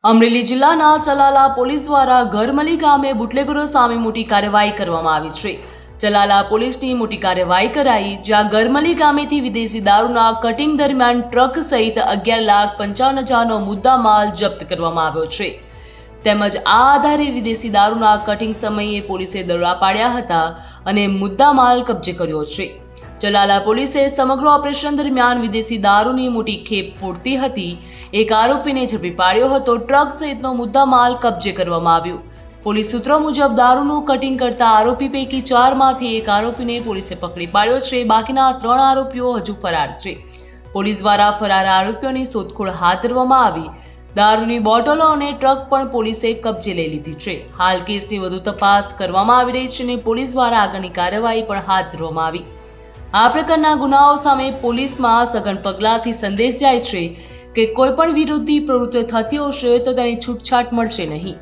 અમરેલી જિલ્લાના ચલાલા પોલીસ દ્વારા ગરમલી ગામે બુટલેગરો સામે મોટી કાર્યવાહી કરવામાં આવી છે. ચલાલા પોલીસની મોટી કાર્યવાહી કરાઈ, જ્યાં ગરમલી ગામેથી વિદેશી દારૂના કટિંગ દરમિયાન ટ્રક સહિત 11,55,000નો મુદ્દામાલ જપ્ત કરવામાં આવ્યો છે. તેમજ આ આધારે વિદેશી દારૂના કટિંગ સમયે પોલીસે દરોડા પાડ્યા હતા અને મુદ્દામાલ કબજે કર્યો છે. ચલાલા પોલીસે સમગ્ર ઓપરેશન દરમિયાન વિદેશી દારૂની મોટી ખેપ ફોડતી હતી. એક આરોપીને ઝડપી પાડ્યો હતો. ટ્રક સહિતનો મુદ્દામાલ કબજે કરવામાં આવ્યો. પોલીસ સૂત્રો મુજબ દારૂનું કટિંગ કરતા આરોપી પૈકી 4માંથી એક આરોપીને પોલીસે પકડી પાડ્યો છે. બાકીના 3 આરોપીઓ હજુ ફરાર છે. પોલીસ દ્વારા ફરાર આરોપીઓની શોધખોળ હાથ ધરવામાં આવી. દારૂની બોટલો અને ટ્રક પણ પોલીસે કબજે લઈ લીધી છે. હાલ કેસની વધુ તપાસ કરવામાં આવી રહી છે અને પોલીસ દ્વારા આગળની કાર્યવાહી પણ હાથ ધરવામાં આવી. આ પ્રકારના ગુનાઓ સામે પોલીસમાં સઘન પગલાંથી સંદેશ જાય છે કે કોઈ પણ વિરોધી પ્રવૃત્તિઓ થતી હશે તો તેની છૂટછાટ મળશે નહીં.